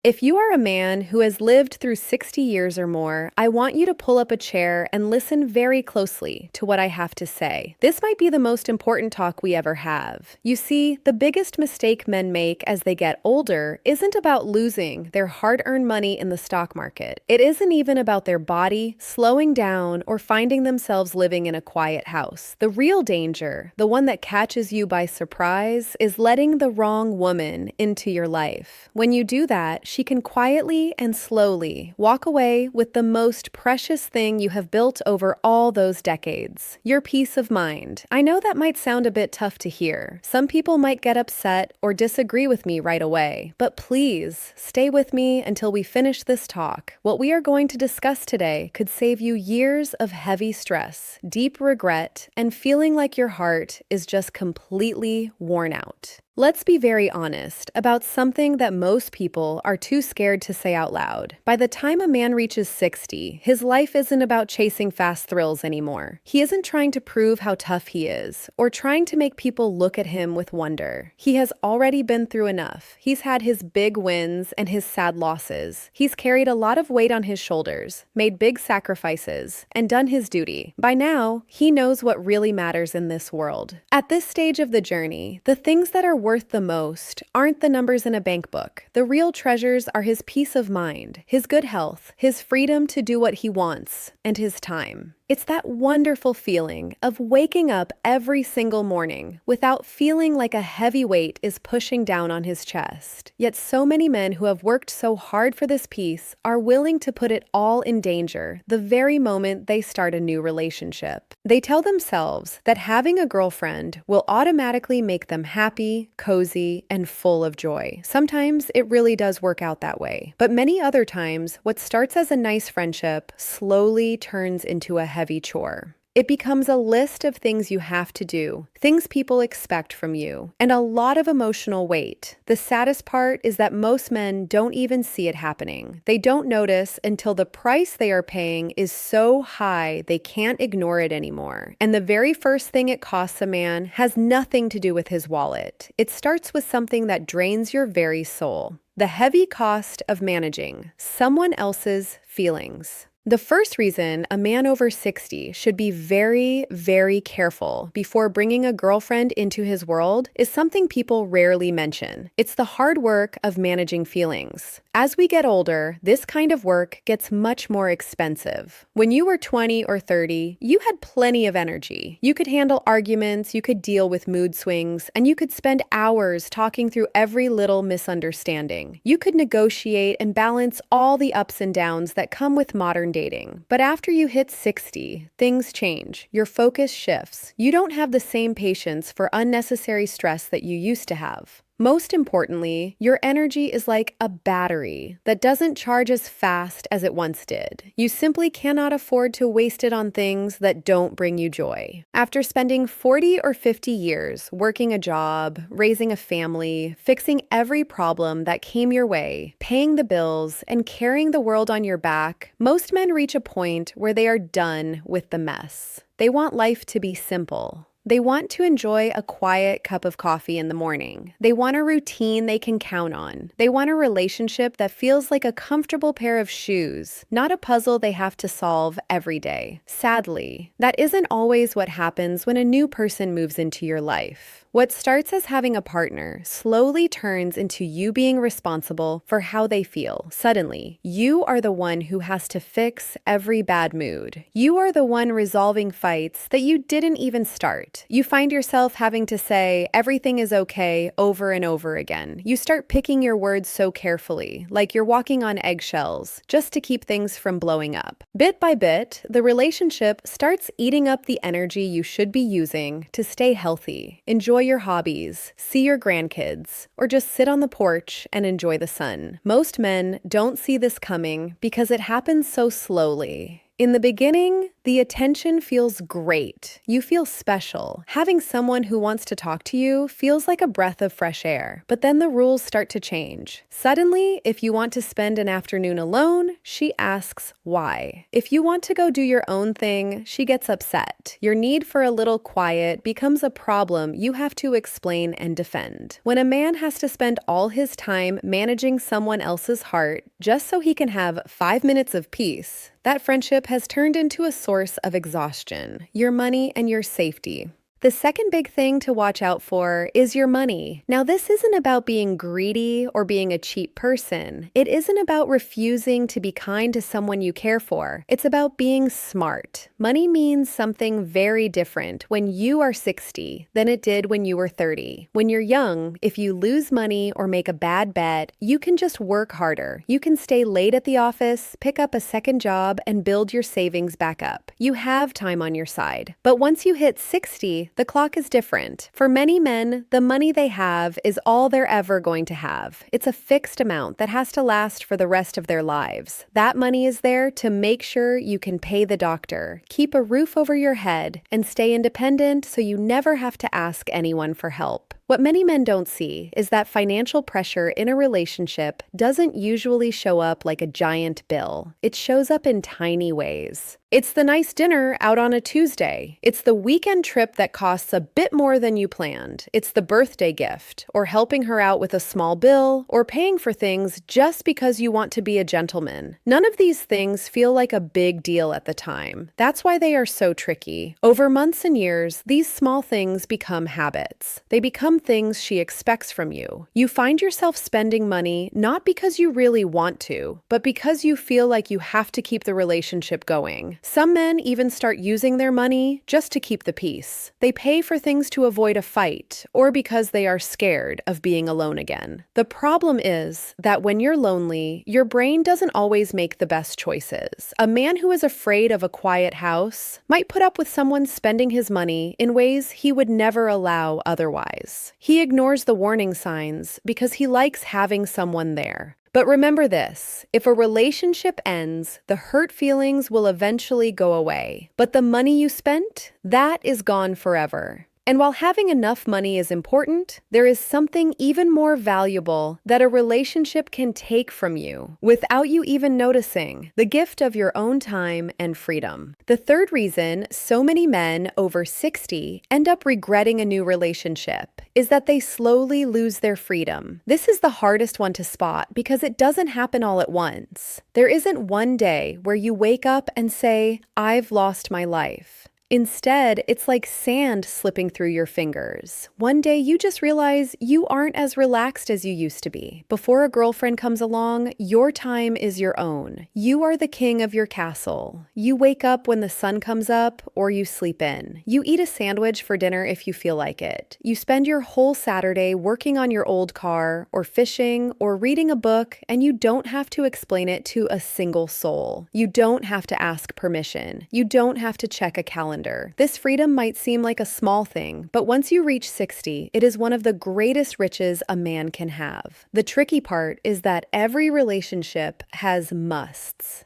If you are a man who has lived through 60 years or more, I want you to pull up a chair and listen very closely to what I have to say. This might be the most important talk we ever have. You see, the biggest mistake men make as they get older isn't about losing their hard-earned money in the stock market. It isn't even about their body slowing down or finding themselves living in a quiet house. The real danger, the one that catches you by surprise, is letting the wrong woman into your life. When you do that, she can quietly and slowly walk away with the most precious thing you have built over all those decades, your peace of mind. I know that might sound a bit tough to hear. Some people might get upset or disagree with me right away, but please stay with me until we finish this talk. What we are going to discuss today could save you years of heavy stress, deep regret, and feeling like your heart is just completely worn out. Let's be very honest about something that most people are too scared to say out loud. By the time a man reaches 60, his life isn't about chasing fast thrills anymore. He isn't trying to prove how tough he is, or trying to make people look at him with wonder. He has already been through enough. He's had his big wins and his sad losses. He's carried a lot of weight on his shoulders, made big sacrifices, and done his duty. By now, he knows what really matters in this world. At this stage of the journey, the things that are worth the most aren't the numbers in a bank book. The real treasures are his peace of mind, his good health, his freedom to do what he wants, and his time. It's that wonderful feeling of waking up every single morning without feeling like a heavy weight is pushing down on his chest. Yet so many men who have worked so hard for this peace are willing to put it all in danger the very moment they start a new relationship. They tell themselves that having a girlfriend will automatically make them happy, cozy, and full of joy. Sometimes it really does work out that way. But many other times, what starts as a nice friendship slowly turns into a heavy chore. It becomes a list of things you have to do, things people expect from you, and a lot of emotional weight. The saddest part is that most men don't even see it happening. They don't notice until the price they are paying is so high they can't ignore it anymore. And the very first thing it costs a man has nothing to do with his wallet. It starts with something that drains your very soul: the heavy cost of managing someone else's feelings. The first reason a man over 60 should be very, very careful before bringing a girlfriend into his world is something people rarely mention. It's the hard work of managing feelings. As we get older, this kind of work gets much more expensive. When you were 20 or 30, you had plenty of energy. You could handle arguments, you could deal with mood swings, and you could spend hours talking through every little misunderstanding. You could negotiate and balance all the ups and downs that come with modern dating. But after you hit 60, things change. Your focus shifts. You don't have the same patience for unnecessary stress that you used to have. Most importantly, your energy is like a battery that doesn't charge as fast as it once did. You simply cannot afford to waste it on things that don't bring you joy. After spending 40 or 50 years working a job, raising a family, fixing every problem that came your way, paying the bills, and carrying the world on your back, most men reach a point where they are done with the mess. They want life to be simple. They want to enjoy a quiet cup of coffee in the morning. They want a routine they can count on. They want a relationship that feels like a comfortable pair of shoes, not a puzzle they have to solve every day. Sadly, that isn't always what happens when a new person moves into your life. What starts as having a partner slowly turns into you being responsible for how they feel. Suddenly, you are the one who has to fix every bad mood. You are the one resolving fights that you didn't even start. You find yourself having to say everything is okay over and over again. You start picking your words so carefully, like you're walking on eggshells, just to keep things from blowing up. Bit by bit, the relationship starts eating up the energy you should be using to stay healthy. Enjoy your hobbies, see your grandkids, or just sit on the porch and enjoy the sun. Most men don't see this coming because it happens so slowly. In the beginning, The attention feels great. You feel special. Having someone who wants to talk to you feels like a breath of fresh air. But then the rules start to change. Suddenly, if you want to spend an afternoon alone, she asks why. If you want to go do your own thing, she gets upset. Your need for a little quiet becomes a problem you have to explain and defend. When a man has to spend all his time managing someone else's heart just so he can have 5 minutes of peace, that friendship has turned into a source of exhaustion, your money and your safety. The second big thing to watch out for is your money. Now, this isn't about being greedy or being a cheap person. It isn't about refusing to be kind to someone you care for. It's about being smart. Money means something very different when you are 60 than it did when you were 30. When you're young, if you lose money or make a bad bet, you can just work harder. You can stay late at the office, pick up a second job, and build your savings back up. You have time on your side. But once you hit 60, the clock is different. For many men, the money they have is all they're ever going to have. It's a fixed amount that has to last for the rest of their lives. That money is there to make sure you can pay the doctor, keep a roof over your head, and stay independent so you never have to ask anyone for help. What many men don't see is that financial pressure in a relationship doesn't usually show up like a giant bill. It shows up in tiny ways. It's the nice dinner out on a Tuesday. It's the weekend trip that costs a bit more than you planned. It's the birthday gift, or helping her out with a small bill, or paying for things just because you want to be a gentleman. None of these things feel like a big deal at the time. That's why they are so tricky. Over months and years, these small things become habits. They become things she expects from you. You find yourself spending money not because you really want to, but because you feel like you have to keep the relationship going. Some men even start using their money just to keep the peace. They pay for things to avoid a fight, or because they are scared of being alone again. The problem is that when you're lonely, your brain doesn't always make the best choices. A man who is afraid of a quiet house might put up with someone spending his money in ways he would never allow otherwise. He ignores the warning signs because he likes having someone there. But remember this, if a relationship ends, the hurt feelings will eventually go away. But the money you spent, that is gone forever. And while having enough money is important, there is something even more valuable that a relationship can take from you without you even noticing: the gift of your own time and freedom. The third reason so many men over 60 end up regretting a new relationship is that they slowly lose their freedom. This is the hardest one to spot because it doesn't happen all at once. There isn't one day where you wake up and say, "I've lost my life." Instead, it's like sand slipping through your fingers. One day you just realize you aren't as relaxed as you used to be. Before a girlfriend comes along, your time is your own. You are the king of your castle. You wake up when the sun comes up, or you sleep in. You eat a sandwich for dinner if you feel like it. You spend your whole Saturday working on your old car, or fishing, or reading a book, and you don't have to explain it to a single soul. You don't have to ask permission. You don't have to check a calendar. This freedom might seem like a small thing, but once you reach 60, it is one of the greatest riches a man can have. The tricky part is that every relationship has musts.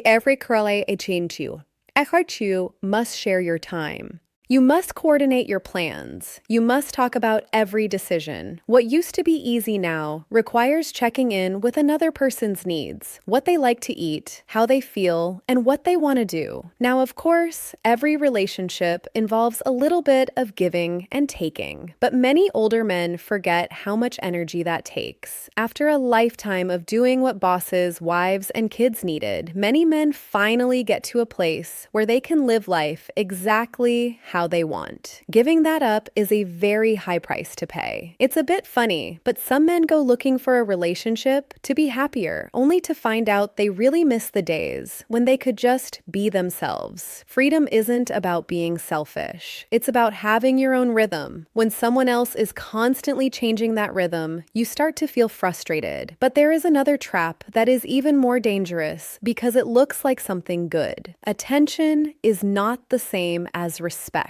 Every must share your time. You must coordinate your plans. You must talk about every decision. What used to be easy now requires checking in with another person's needs, what they like to eat, how they feel, and what they want to do. Now, of course, every relationship involves a little bit of giving and taking, but many older men forget how much energy that takes. After a lifetime of doing what bosses, wives, and kids needed, many men finally get to a place where they can live life exactly how they want. Giving that up is a very high price to pay. It's a bit funny, but some men go looking for a relationship to be happier, only to find out they really miss the days when they could just be themselves. Freedom isn't about being selfish. It's about having your own rhythm. When someone else is constantly changing that rhythm, you start to feel frustrated. But there is another trap that is even more dangerous because it looks like something good. Attention is not the same as respect.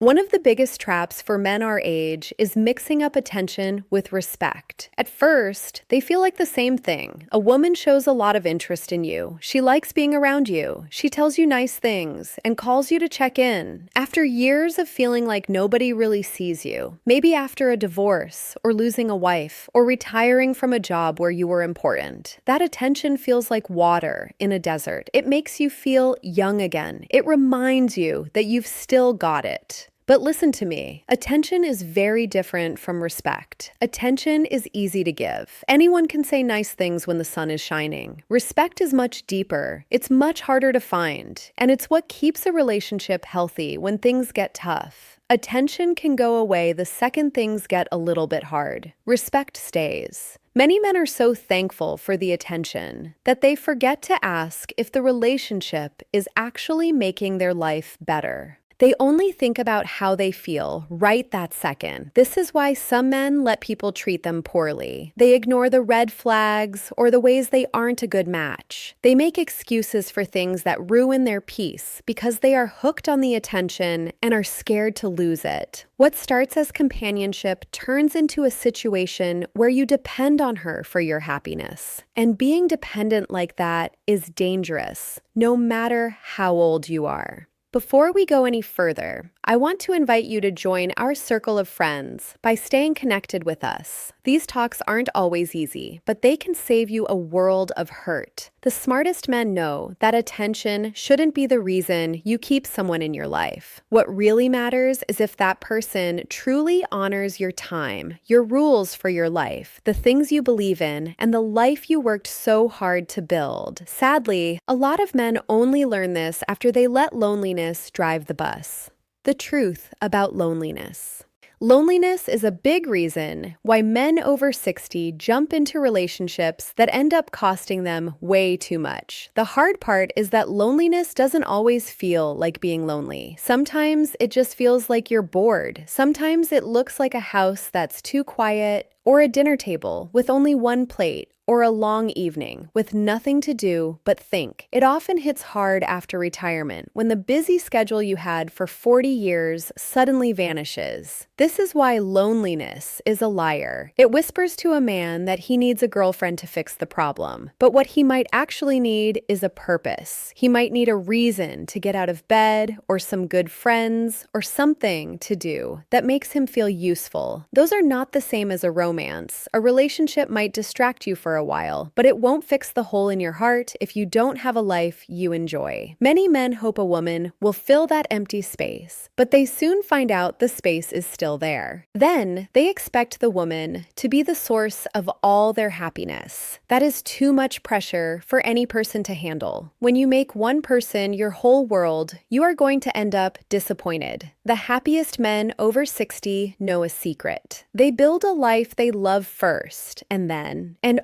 One of the biggest traps for men our age is mixing up attention with respect. At first, they feel like the same thing. A woman shows a lot of interest in you. She likes being around you. She tells you nice things and calls you to check in. After years of feeling like nobody really sees you, maybe after a divorce or losing a wife or retiring from a job where you were important, that attention feels like water in a desert. It makes you feel young again. It reminds you that you've still got it. But listen to me, attention is very different from respect. Attention is easy to give. Anyone can say nice things when the sun is shining. Respect is much deeper. It's much harder to find. And it's what keeps a relationship healthy when things get tough. Attention can go away the second things get a little bit hard. Respect stays. Many men are so thankful for the attention that they forget to ask if the relationship is actually making their life better. They only think about how they feel right that second. This is why some men let people treat them poorly. They ignore the red flags or the ways they aren't a good match. They make excuses for things that ruin their peace because they are hooked on the attention and are scared to lose it. What starts as companionship turns into a situation where you depend on her for your happiness. And being dependent like that is dangerous, no matter how old you are. Before we go any further, I want to invite you to join our circle of friends by staying connected with us. These talks aren't always easy, but they can save you a world of hurt. The smartest men know that attention shouldn't be the reason you keep someone in your life. What really matters is if that person truly honors your time, your rules for your life, the things you believe in, and the life you worked so hard to build. Sadly, a lot of men only learn this after they let loneliness drive the bus. The truth about loneliness. Loneliness is a big reason why men over 60 jump into relationships that end up costing them way too much. The hard part is that loneliness doesn't always feel like being lonely. Sometimes it just feels like you're bored. Sometimes it looks like a house that's too quiet, or a dinner table with only one plate, or a long evening with nothing to do but think. It often hits hard after retirement when the busy schedule you had for 40 years suddenly vanishes. This is why loneliness is a liar. It whispers to a man that he needs a girlfriend to fix the problem, but what he might actually need is a purpose. He might need a reason to get out of bed, or some good friends, or something to do that makes him feel useful. Those are not the same as a romance. A relationship might distract you for a while, but it won't fix the hole in your heart if you don't have a life you enjoy. Many men hope a woman will fill that empty space, but they soon find out the space is still there. Then they expect the woman to be the source of all their happiness. That is too much pressure for any person to handle. When you make one person your whole world, you are going to end up disappointed. The happiest men over 60 know a secret. They build a life they love first, and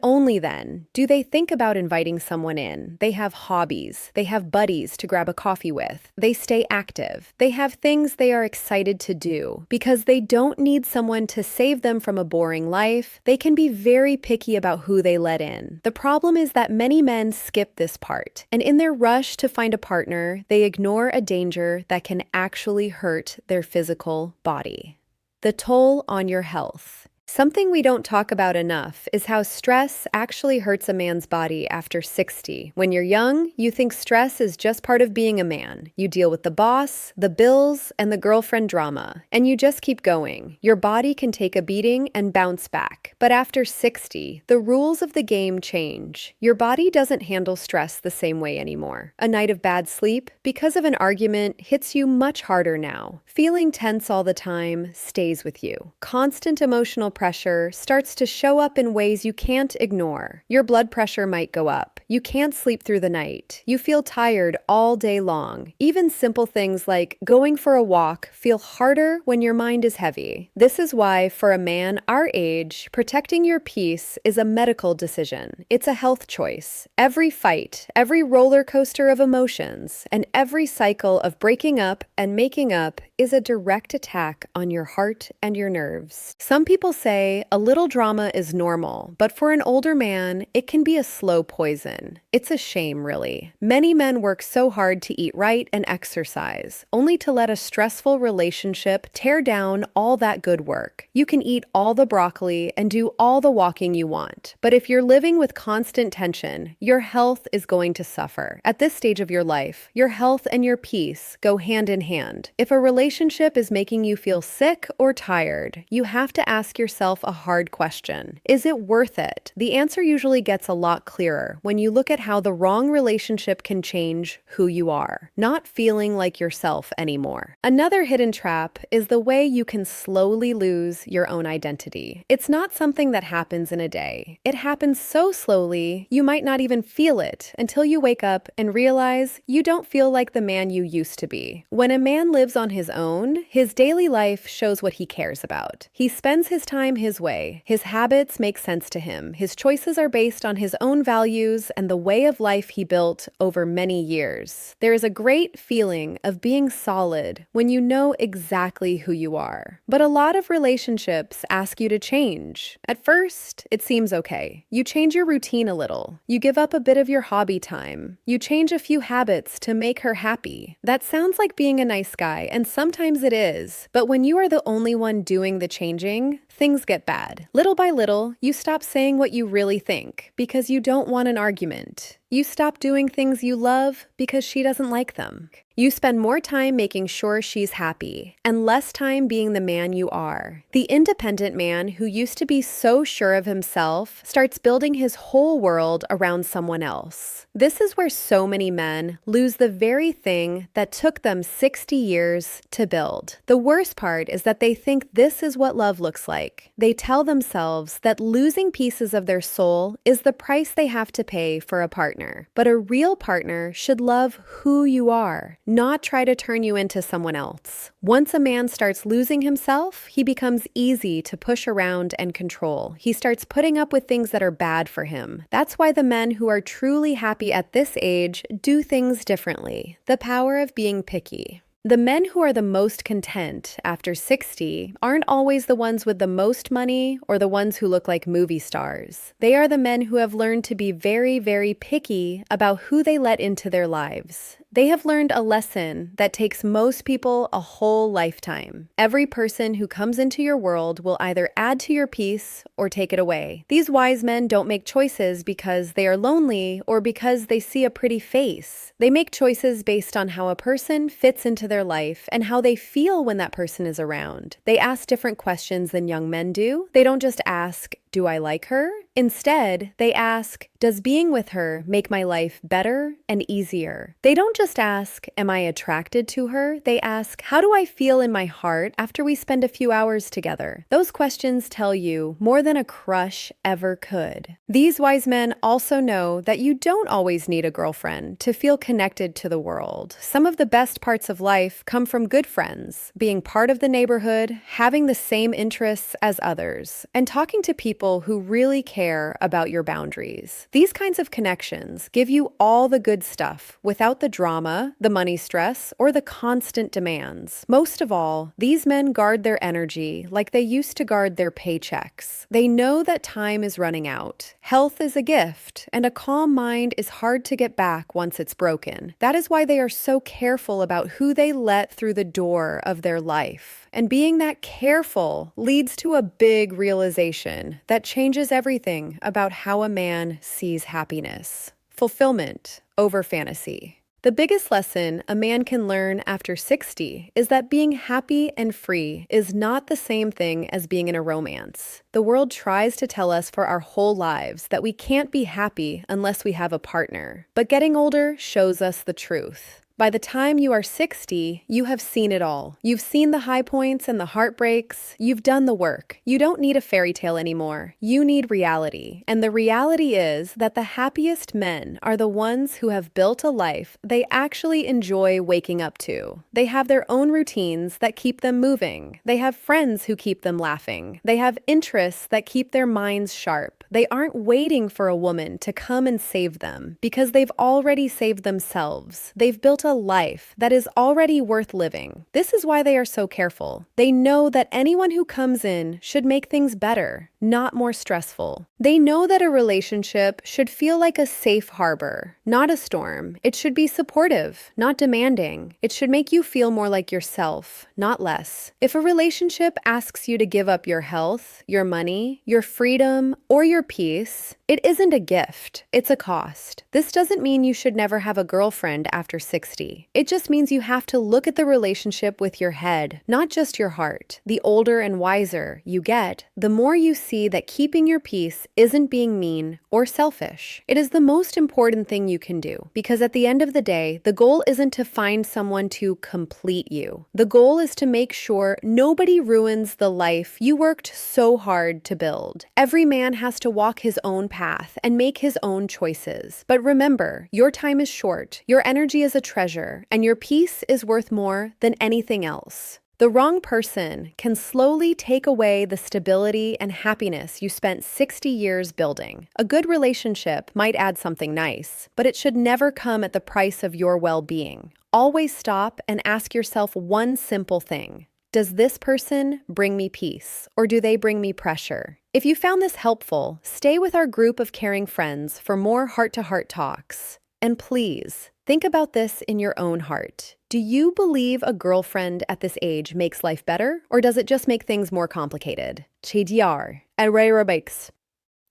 only then, do they think about inviting someone in. They have hobbies. They have buddies to grab a coffee with. They stay active. They have things they are excited to do. Because they don't need someone to save them from a boring life, they can be very picky about who they let in. The problem is that many men skip this part, and in their rush to find a partner, they ignore a danger that can actually hurt their physical body. The toll on your health. Something we don't talk about enough is how stress actually hurts a man's body after 60. When you're young, you think stress is just part of being a man. You deal with the boss, the bills, and the girlfriend drama, and you just keep going. Your body can take a beating and bounce back. But after 60, the rules of the game change. Your body doesn't handle stress the same way anymore. A night of bad sleep, because of an argument, hits you much harder now. Feeling tense all the time stays with you. Constant emotional pressure starts to show up in ways you can't ignore. Your blood pressure might go up. You can't sleep through the night. You feel tired all day long. Even simple things like going for a walk feel harder when your mind is heavy. This is why, for a man our age, protecting your peace is a medical decision. It's a health choice. Every fight, every roller coaster of emotions, and every cycle of breaking up and making up is a direct attack on your heart and your nerves. Some people say a little drama is normal, but for an older man, it can be a slow poison. It's a shame, really. Many men work so hard to eat right and exercise, only to let a stressful relationship tear down all that good work. You can eat all the broccoli and do all the walking you want, but if you're living with constant tension, your health is going to suffer. At this stage of your life, your health and your peace go hand in hand. If a relationship is making you feel sick or tired, you have to ask yourself a hard question. Is it worth it? The answer usually gets a lot clearer when you look at how the wrong relationship can change who you are, not feeling like yourself anymore. Another hidden trap is the way you can slowly lose your own identity. It's not something that happens in a day. It happens so slowly, you might not even feel it until you wake up and realize you don't feel like the man you used to be. When a man lives on his own, his daily life shows what he cares about. He spends his time his way. His habits make sense to him. His choices are based on his own values and the way of life he built over many years. There is a great feeling of being solid when you know exactly who you are. But a lot of relationships ask you to change. At first, it seems okay. You change your routine a little. You give up a bit of your hobby time. You change a few habits to make her happy. That sounds like being a nice guy, and sometimes it is. But when you are the only one doing the changing, things get bad. Little by little, you stop saying what you really think because you don't want an argument. You stop doing things you love because she doesn't like them. You spend more time making sure she's happy and less time being the man you are. The independent man who used to be so sure of himself starts building his whole world around someone else. This is where so many men lose the very thing that took them 60 years to build. The worst part is that they think this is what love looks like. They tell themselves that losing pieces of their soul is the price they have to pay for a partner. But a real partner should love who you are, not try to turn you into someone else. Once a man starts losing himself, he becomes easy to push around and control. He starts putting up with things that are bad for him. That's why the men who are truly happy at this age do things differently. The power of being picky. The men who are the most content after 60 aren't always the ones with the most money or the ones who look like movie stars. They are the men who have learned to be very, very picky about who they let into their lives. They have learned a lesson that takes most people a whole lifetime. Every person who comes into your world will either add to your peace or take it away. These wise men don't make choices because they are lonely or because they see a pretty face. They make choices based on how a person fits into their life and how they feel when that person is around. They ask different questions than young men do. They don't just ask, "Do I like her?" Instead, they ask, "Does being with her make my life better and easier?" They don't just ask, "Am I attracted to her?" They ask, "How do I feel in my heart after we spend a few hours together?" Those questions tell you more than a crush ever could. These wise men also know that you don't always need a girlfriend to feel connected to the world. Some of the best parts of life come from good friends, being part of the neighborhood, having the same interests as others, and talking to people who really care about your boundaries. These kinds of connections give you all the good stuff without the drama, the money stress, or the constant demands. Most of all, these men guard their energy like they used to guard their paychecks. They know that time is running out. Health is a gift, and a calm mind is hard to get back once it's broken. That is why they are so careful about who they let through the door of their life. And being that careful leads to a big realization that changes everything about how a man sees happiness. Fulfillment over fantasy. The biggest lesson a man can learn after 60 is that being happy and free is not the same thing as being in a romance. The world tries to tell us for our whole lives that we can't be happy unless we have a partner. But getting older shows us the truth. By the time you are 60, you have seen it all. You've seen the high points and the heartbreaks. You've done the work. You don't need a fairy tale anymore. You need reality. And the reality is that the happiest men are the ones who have built a life they actually enjoy waking up to. They have their own routines that keep them moving. They have friends who keep them laughing. They have interests that keep their minds sharp. They aren't waiting for a woman to come and save them because they've already saved themselves. They've built a a life that is already worth living. This is why they are so careful. They know that anyone who comes in should make things better, not more stressful. They know that a relationship should feel like a safe harbor, not a storm. It should be supportive, not demanding. It should make you feel more like yourself, not less. If a relationship asks you to give up your health, your money, your freedom, or your peace, it isn't a gift, it's a cost. This doesn't mean you should never have a girlfriend after 60. It just means you have to look at the relationship with your head, not just your heart. The older and wiser you get, the more you see that keeping your peace isn't being mean or selfish. It is the most important thing you can do, because at the end of the day, the goal isn't to find someone to complete you. The goal is to make sure nobody ruins the life you worked so hard to build. Every man has to walk his own path and make his own choices. But remember, your time is short, your energy is a treasure, and your peace is worth more than anything else. The wrong person can slowly take away the stability and happiness you spent 60 years building. A good relationship might add something nice, but it should never come at the price of your well-being. Always stop and ask yourself one simple thing. Does this person bring me peace, or do they bring me pressure? If you found this helpful, stay with our group of caring friends for more heart-to-heart talks. And please, think about this in your own heart. Do you believe a girlfriend at this age makes life better, or does it just make things more complicated? TDR, aerobics.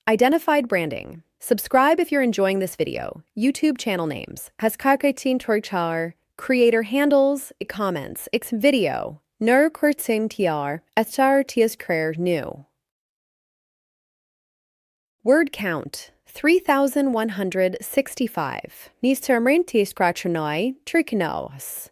Identified branding. Subscribe if you're enjoying this video. YouTube channel names. Haskarkatin Torchar. Creator handles, comments, x video. Nur kurtsim tiar, asar tias krer new. Word count 3,165. Nis termrin tis krachnoi, triknos.